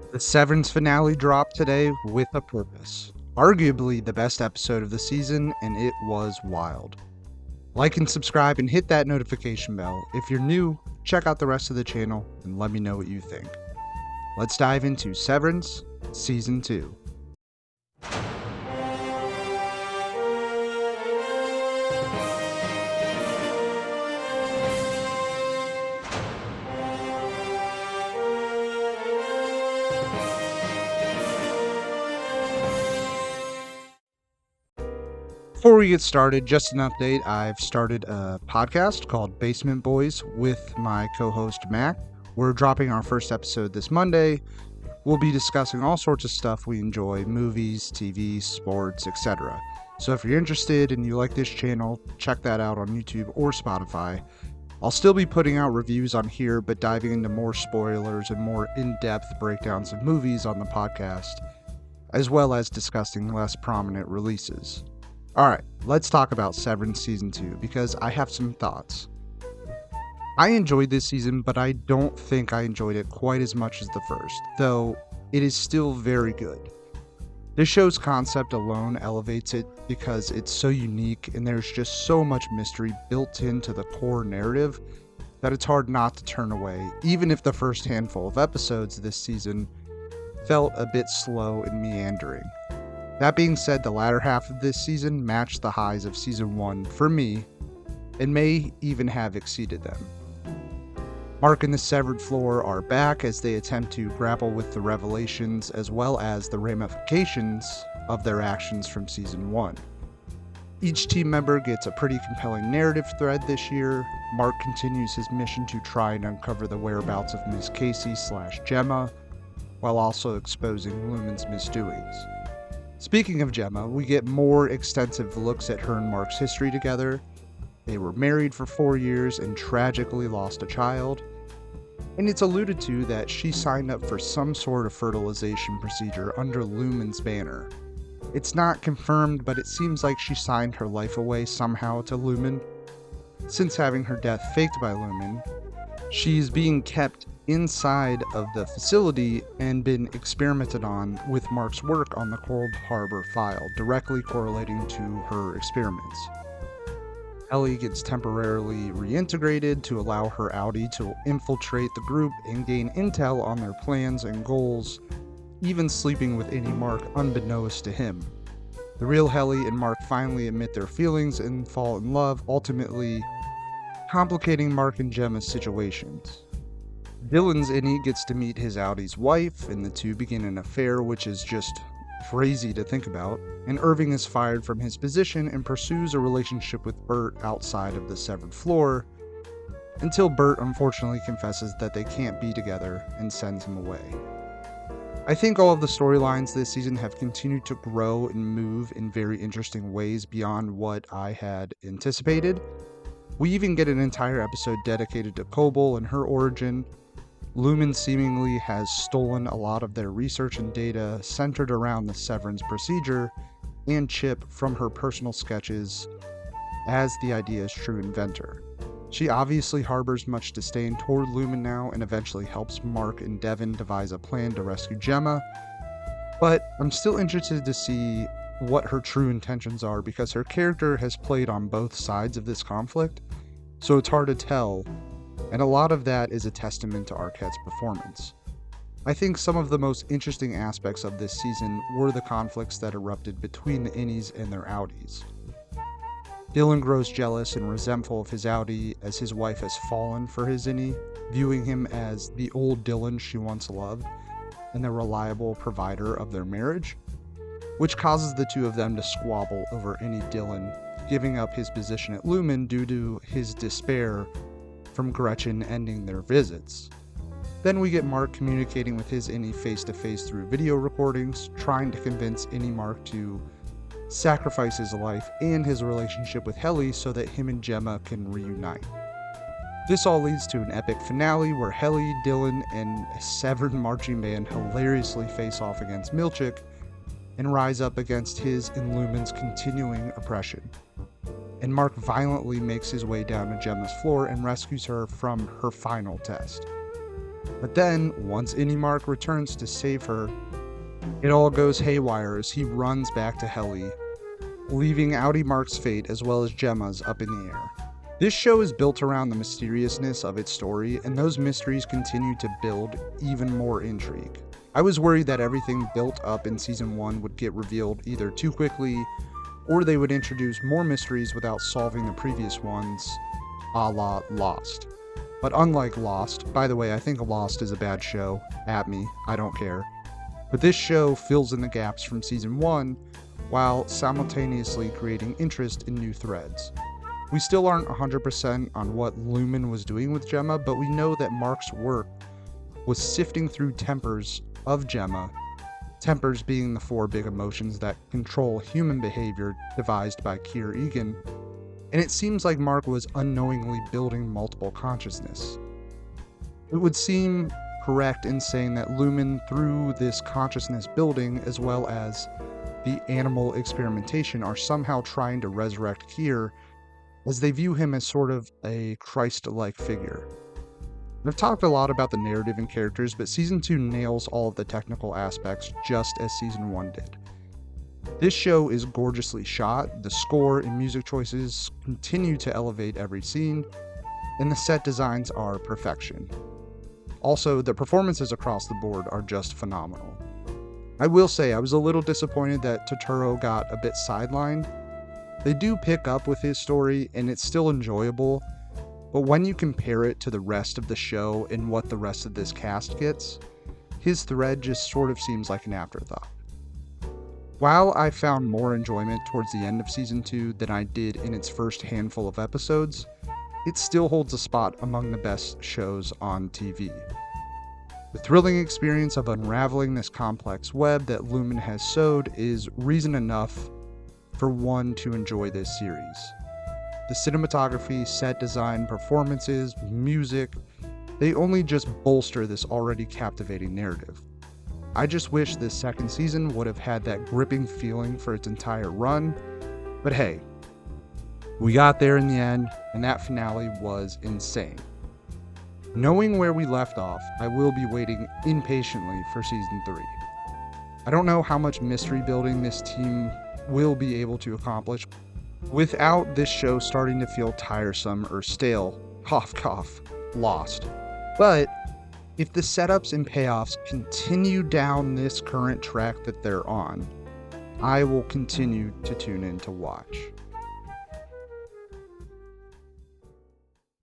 The Severance finale dropped today with a purpose. Arguably the best episode of the season, and it was wild. Like and subscribe and hit that notification bell. If you're new, check out the rest of the channel and let me know what you think. Let's dive into Severance Season 2. Before we get started, just an update. I've started a podcast called Basement Boys with my co-host Mac. We're dropping our first episode this Monday. We'll be discussing all sorts of stuff we enjoy, movies, TV, sports, etc. So if you're interested and you like this channel, check that out on YouTube or Spotify. I'll still be putting out reviews on here, but diving into more spoilers and more in-depth breakdowns of movies on the podcast, as well as discussing less prominent releases. Alright, let's talk about Severance Season 2, because I have some thoughts. I enjoyed this season, but I don't think I enjoyed it quite as much as the first, though it is still very good. This show's concept alone elevates it because it's so unique and there's just so much mystery built into the core narrative that it's hard not to turn away, even if the first handful of episodes this season felt a bit slow and meandering. That being said, the latter half of this season matched the highs of Season 1 for me, and may even have exceeded them. Mark and the Severed Floor are back as they attempt to grapple with the revelations as well as the ramifications of their actions from Season 1. Each team member gets a pretty compelling narrative thread this year. Mark continues his mission to try and uncover the whereabouts of Miss Casey/Gemma, while also exposing Lumen's misdoings. Speaking of Gemma, we get more extensive looks at her and Mark's history together. They were married for 4 years and tragically lost a child. And it's alluded to that she signed up for some sort of fertilization procedure under Lumen's banner. It's not confirmed, but it seems like she signed her life away somehow to Lumen. Since having her death faked by Lumen, she's being kept inside of the facility and been experimented on with Mark's work on the Cold Harbor file, directly correlating to her experiments. Ellie gets temporarily reintegrated to allow her Audi to infiltrate the group and gain intel on their plans and goals, even sleeping with any Mark unbeknownst to him. The real Helly and Mark finally admit their feelings and fall in love, ultimately complicating Mark and Gemma's situations. Dylan's Innie gets to meet his Audi's wife, and the two begin an affair, which is just crazy to think about, and Irving is fired from his position and pursues a relationship with Bert outside of the Severed Floor, until Bert unfortunately confesses that they can't be together and sends him away. I think all of the storylines this season have continued to grow and move in very interesting ways beyond what I had anticipated. We even get an entire episode dedicated to Kobol and her origin. Lumen seemingly has stolen a lot of their research and data centered around the Severance procedure and Chip from her personal sketches as the idea's true inventor. She obviously harbors much disdain toward Lumen now and eventually helps Mark and Devin devise a plan to rescue Gemma, but I'm still interested to see what her true intentions are because her character has played on both sides of this conflict, so it's hard to tell. And a lot of that is a testament to Arquette's performance. I think some of the most interesting aspects of this season were the conflicts that erupted between the Innies and their Audis. Dylan grows jealous and resentful of his Audi as his wife has fallen for his Innie, viewing him as the old Dylan she once loved and the reliable provider of their marriage, which causes the two of them to squabble over Innie Dylan giving up his position at Lumen due to his despair from Gretchen ending their visits. Then we get Mark communicating with his Innie face-to-face through video recordings, trying to convince Innie Mark to sacrifice his life and his relationship with Helly so that him and Gemma can reunite. This all leads to an epic finale where Helly, Dylan, and a Severed marching band hilariously face off against Milchick and rise up against his and Lumen's continuing oppression. And Mark violently makes his way down to Gemma's floor and rescues her from her final test. But then, once Mark returns to save her, it all goes haywire as he runs back to Helly, leaving Mark's fate as well as Gemma's up in the air. This show is built around the mysteriousness of its story, and those mysteries continue to build even more intrigue. I was worried that everything built up in Season 1 would get revealed either too quickly, or they would introduce more mysteries without solving the previous ones, a la Lost. But unlike Lost, by the way, I think Lost is a bad show, at me, I don't care. But this show fills in the gaps from Season 1, while simultaneously creating interest in new threads. We still aren't 100% on what Lumen was doing with Gemma, but we know that Mark's work was sifting through tempers of Gemma, tempers being the 4 big emotions that control human behavior devised by Keir Egan, and it seems like Mark was unknowingly building multiple consciousness. It would seem correct in saying that Lumen, through this consciousness building as well as the animal experimentation, are somehow trying to resurrect Keir, as they view him as sort of a Christ-like figure. I've talked a lot about the narrative and characters, but Season 2 nails all of the technical aspects just as Season 1 did. This show is gorgeously shot, the score and music choices continue to elevate every scene, and the set designs are perfection. Also, the performances across the board are just phenomenal. I will say I was a little disappointed that Totoro got a bit sidelined. They do pick up with his story, and it's still enjoyable, but when you compare it to the rest of the show and what the rest of this cast gets, his thread just sort of seems like an afterthought. While I found more enjoyment towards the end of Season 2 than I did in its first handful of episodes, it still holds a spot among the best shows on TV. The thrilling experience of unraveling this complex web that Lumen has sewed is reason enough for one to enjoy this series. The cinematography, set design, performances, music, they only just bolster this already captivating narrative. I just wish this second season would have had that gripping feeling for its entire run, but hey, we got there in the end, and that finale was insane. Knowing where we left off, I will be waiting impatiently for Season 3. I don't know how much mystery building this team will be able to accomplish without this show starting to feel tiresome or stale, cough cough, Lost. But if the setups and payoffs continue down this current track that they're on, I will continue to tune in to watch.